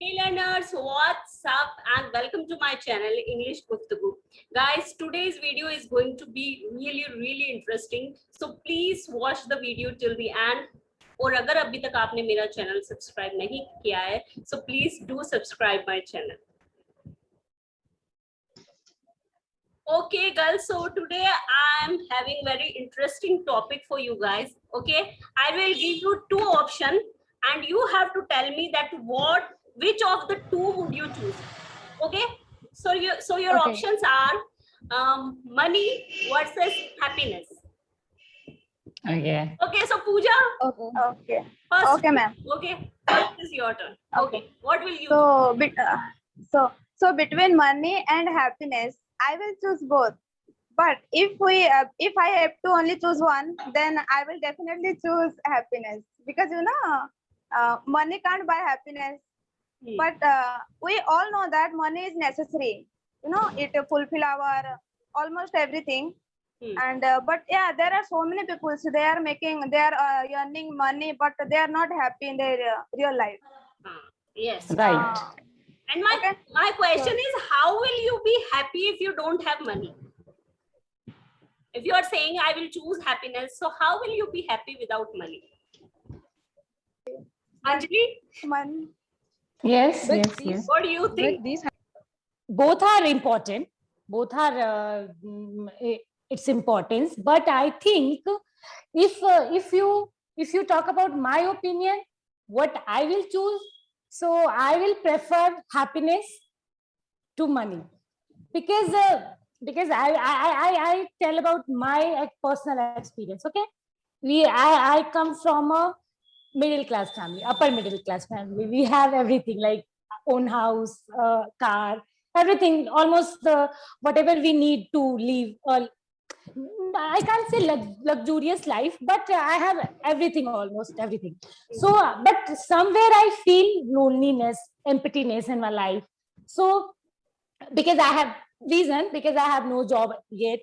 Hey learners, what's up and welcome to my channel English Guftagu. Guys, today's video is going to be really interesting. So please watch the video till the end. और अगर अभी तक आपने मेरा channel subscribe नहीं किया है, so please do subscribe my channel. Okay girls, so today I am having very interesting topic for you guys. Okay, I will give you two options and you have to tell me that which of the two would you choose. Okay, so your Okay. options are money versus happiness. Okay. Okay, so Pooja, Okay. first. Okay, ma'am. Okay, first is your turn. Okay, what will you So, so between money and happiness, I will choose both. But if I have to only choose one, then I will definitely choose happiness because money can't buy happiness. choose? But we all know that money is necessary. It fulfill our almost everything. And but yeah, there are so many people. So they are earning money, but they are not happy in their real life. Yes. Right. And Okay. my question is, how will you be happy if you don't have money? If you are saying I will choose happiness, so how will you be happy without money? Anjali, Money. Yes, But yes, these- yes. what do you But think? these Both are important. Both are its importance. But I think if you talk about my opinion, what I will choose, so I will prefer happiness to money because I tell about my personal experience. Okay, I come from a middle class family, upper middle class family. We have everything like own house, car, everything, almost whatever we need to live. I can't say luxurious life, but I have everything, almost everything. So, but somewhere I feel loneliness, emptiness in my life. So, because I have because I have no job yet,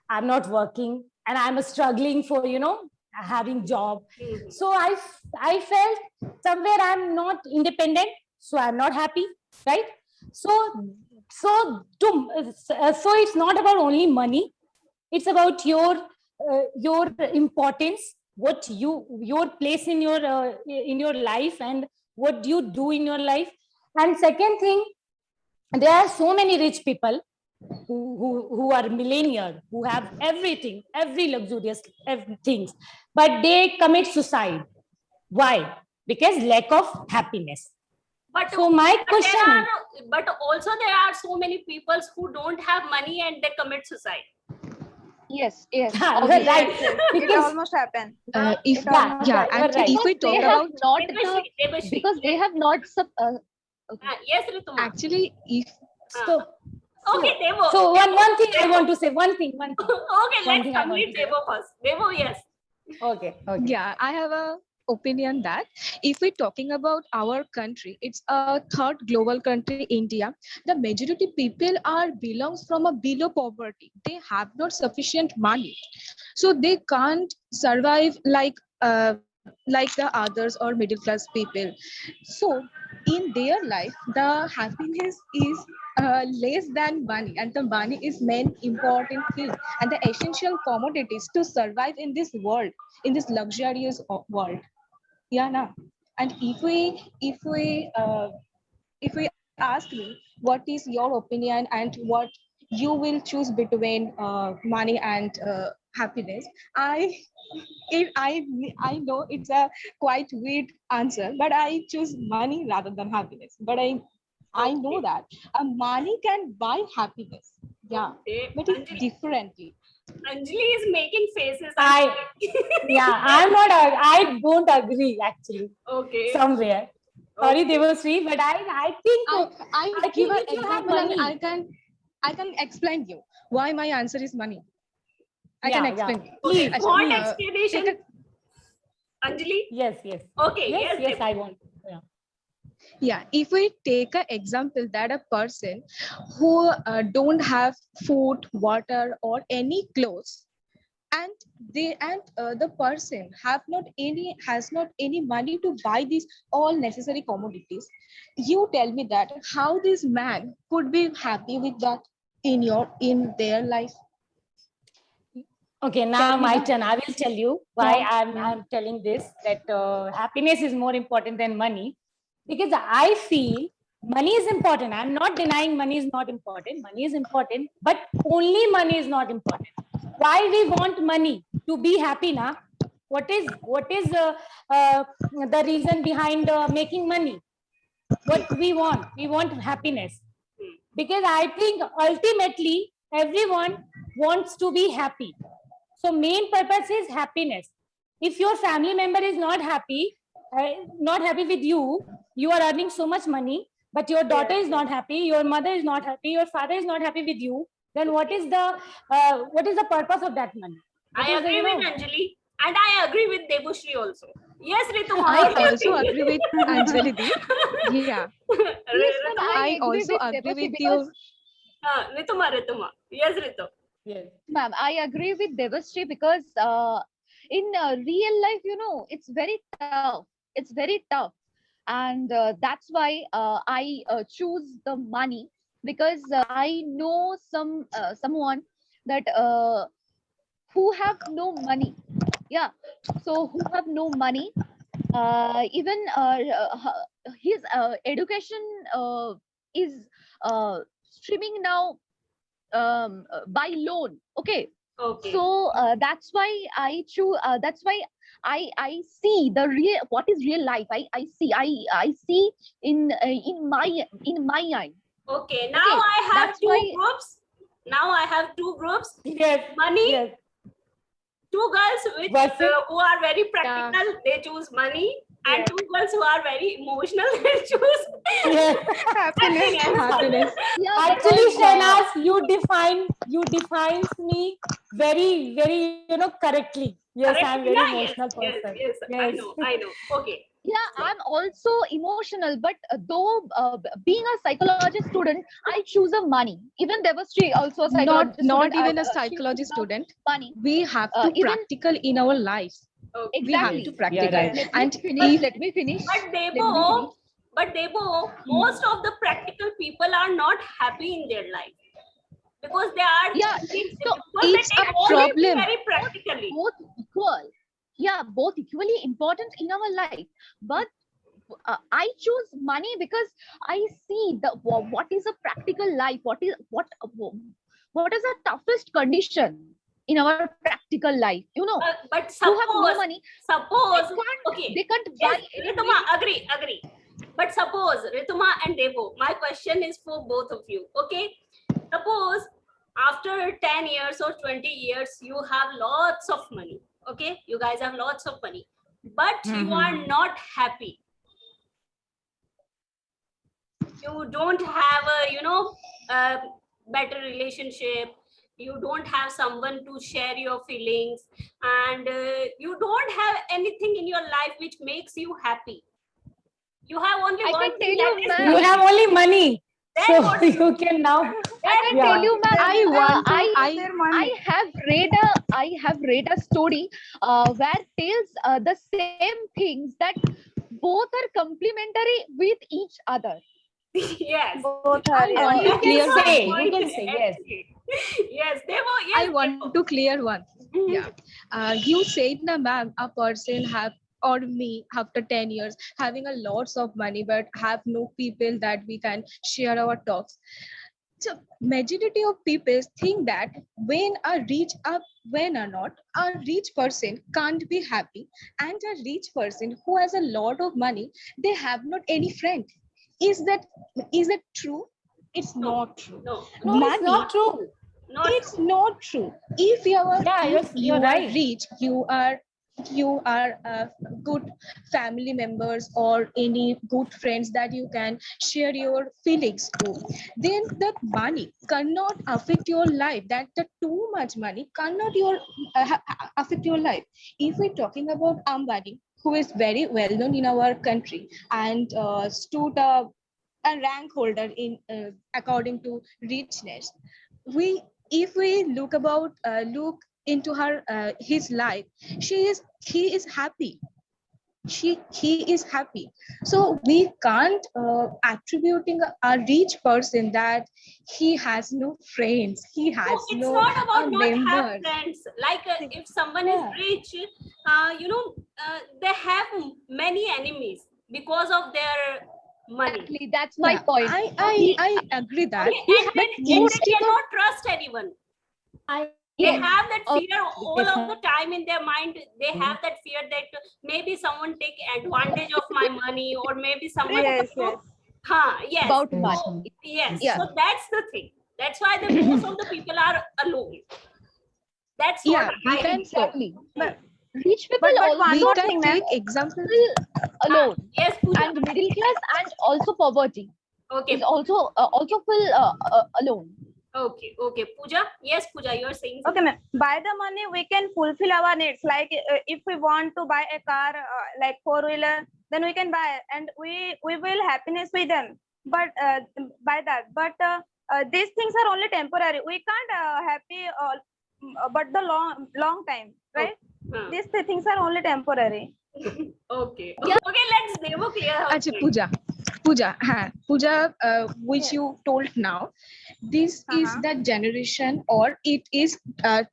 I'm not working, and I'm struggling for having job. So I felt somewhere I'm not independent, so I'm not happy, right? So so it's not about only money. It's about your importance, what your place in your life, and what you do in your life. And second thing, there are so many rich people who are millionaire, who have everything, every luxurious things, but they commit suicide. Why? Because lack of happiness. But So my question, but also there are so many people who don't have money and they commit suicide. yes, yes. yeah, obviously. right, Yes, it because almost happened. If It almost yeah, happened. you're right. actually, if we Because they talk have about not Devashri, because they have not yes, Rituma. actually, if So Okay, Devo. so one thing I want to say, one thing. Okay, One let's thing I want complete to say. Devo first. Devo, yes. Okay. yeah, I have a opinion that if we're talking about our country, it's a third global country, India. The majority people are belongs from a below poverty. They have not sufficient money, so they can't survive like the others or middle class people. So in their life, the happiness is less than money, and the money is main important thing and the essential commodities to survive in this world, in this luxurious world. Yeah, na. And if we ask me what is your opinion and what you will choose between money and happiness, I know it's a quite weird answer, but I choose money rather than happiness. But I know that money can buy happiness. Yeah, Okay. but it's differently. Anjali is making faces. I don't agree actually Okay. somewhere. Sorry, Devasri, but I think I give an if you have example and money, I can explain you why my answer is money. I Yeah, can yeah. explain you. Please, Acha, Want please. explanation? take Anjali? Yes. Okay, Yes, yes. I want. Yeah. Yeah, if we take an example that a person who don't have food, water, or any clothes, and the person has not any money to buy these all necessary commodities. You tell me that how this man could be happy with that in their life. Okay, now Tell me my now. turn. I will tell you why Yeah, I'm yeah. I'm telling this, that happiness is more important than money, because I feel money is important. I'm not denying money is not important. Money is important, but only money is not important. Why we want money to be happy now? What is the reason behind making money? What we want? We want happiness, because I think ultimately everyone wants to be happy. So main purpose is happiness. If your family member is not happy with you, you are earning so much money, but your daughter is not happy, your mother is not happy, your father is not happy with you, then what is the purpose of that money? What I is the, agree with Anjali, and I agree with Debushri also. Yes, Rituma, I what do you also think? agree with Anjali Di. Yeah, Yes, ma'am, Rituma, I I agree also with agree Devashi with because you. Rituma. Yes, Ritu. yes. ma'am, I agree with Devashree because in real life, it's very tough. It's very tough, and that's why I choose the money because I know someone that who have no money. Yeah, so who have no money. Even his education is streaming now by loan. Okay, Okay. so that's why I choose. That's why I see the real what is real life. I see in my eye. Okay. Now Okay, I have that's two why. groups. Now I have two groups. Yes, Money, yes. two girls which Versus, who are very Yeah, practical, they choose money, and yes, two girls who are very emotional, they choose yes. Happiness. happiness. happiness. Yeah, Actually, because Shahnaz, you defines me very correctly. Yes, Correct? I'm very Yeah, yes, emotional yes, person. yes. Yes. I know. Okay. yeah, So, I'm also emotional, but though being a psychologist student, I choose a money. Even Devashree, also a psychology student, Not even a she psychology choose a student. money. We have to Even practical in our lives. okay. We have Yes, to exactly. you're practical. right. Let me And finish. if Let me finish. But Let me finish. Most of the practical people are not happy in their life because they are Yeah, thinking, so because they it's a take actually everything problem. very both practically. both equal. Yeah, both equally important in our life. But I choose money because I see what is a practical life. What is the toughest condition in our practical life? But Who have no suppose, money, suppose, they okay, can't buy yes, any Rituma, meal. agree. But suppose, Rituma and Devo, my question is for both of you, okay? Suppose after 10 years or 20 years, you have lots of money, okay? You guys have lots of money, but you are Mhm. not happy. You don't have a better relationship. You don't have someone to share your feelings, and you don't have anything in your life which makes you happy. You have only I one can thing, tell that you, is You ma'am. have money. only money, Then so what to do? you can now, I Then can what tell yeah. to you, do? ma'am. I want to. I I I have read a story where tells the same things that both are complementary with each other. Yes. Both are, I yeah. want You to can clear Excellent one say, thing. you point. can say yes. Excellent. Yes, Devo. I Yes, want Devo. to clear one. Yeah. You said, na ma'am, a person have or me after 10 years having a lots of money but have no people that we can share our talks. So majority of people think that when or not a rich person can't be happy, and a rich person who has a lot of money, they have not any friend. Is that true? It's No, not true. no, No, it's Money, not true. not it's true. not true. If you are Yeah, if you're you are right. rich, you are good family members or any good friends that you can share your feelings to, then the money cannot affect your life. That the too much money cannot affect your life. If we're talking about Ambani, who is very well known in our country and stood a rank holder in according to richness, we if we look into his life, he is happy. He is happy. So we can't attributing a rich person that he has no friends, he No, has it's no not about not have members. friends. Like if someone Yeah. is rich, they have many enemies because of their money. Exactly, that's my Yeah, point. I agree that. Okay, and But then they instead of cannot trust anyone. I They Yes. have that fear all of Definitely. the time in their mind. They have that fear that maybe someone take advantage of my money, or maybe someone Yes, yes. yes. About Yes. money. Yes, Yeah. so that's the thing. That's why the most of the people are alone. That's what yeah, we I can Exactly. But Rich people but also one we more can thing, ma'am. take examples. alone, yes, Pooja. and middle class and also poverty Okay, is also feel alone. okay, Pooja. Yes, Pooja, you're saying Okay, something. ma'am. By the money, we can fulfill our needs. Like if we want to buy a car, like 4-wheeler, then we can buy it, and we will happiness with them. But by that, but these things are only temporary. We can't happy, but the long time, right? Huh. These things are only temporary. Okay, Yeah. okay. Let's demo clear her Acha, point. Pooja, which you told now, this is Uh-huh. the generation, or it is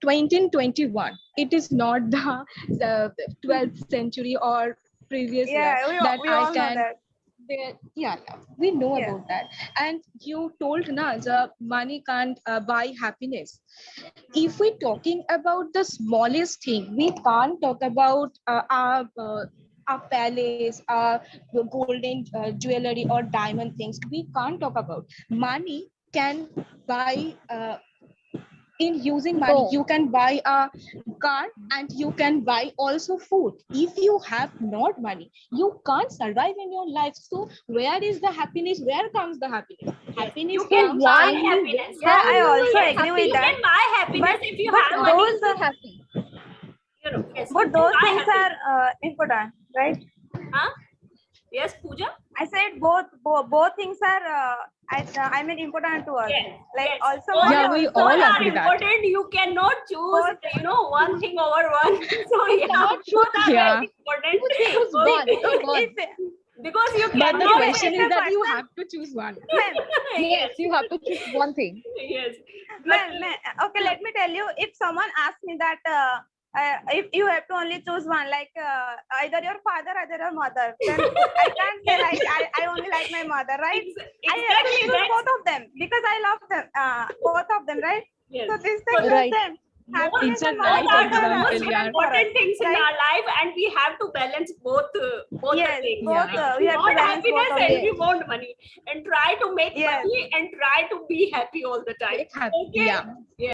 2021. It is not the 12th century or previous year Yeah, that we I all know can. that. Yeah, we know Yeah. about that. And you told na the money can't buy happiness. If we're talking about the smallest thing, we can't talk about our palace, our golden jewelry or diamond things. We can't talk about. Money can buy. In using money, No. you can buy a car and you can buy also food. If you have not money, you can't survive in your life. So where is the happiness? Where comes the happiness? Happiness You can comes buy why happiness. Yeah, I you will also be agree with You that. can buy happiness But if you but have How money. will those you be happy? Yes, you but can those buy things happiness. are important, right? Huh? Yes, Pooja. I said both things are I mean important to us. Yes, Like yes. also Both, money, Yeah, we also both all are agree that. important. You cannot choose, both. one thing over one. So yeah, cannot both are Yeah. very important. Choose one. Okay. If Because you But the cannot. question if is a that you person, have to choose one. ma'am, Yes, Yes, you have to choose one thing. yes. But ma'am, okay, let me tell you. If someone asks me that if you have to only choose one, like either your father, either your mother, then I can't say like I only like my mother, right? I have to exactly choose that's both of them because I love them, both of them, right? yes. So these So things are Right. same. Both, Happiness It's a and money nice both are both the are most example, yeah. important for us, important things in right? our life, and we have to balance both the Yes, things. both Yeah. we We have to want balance both happiness of and them. we want money, and try to make Yes. money and try to be happy all the time. Make happy. Okay. Yeah. Yeah.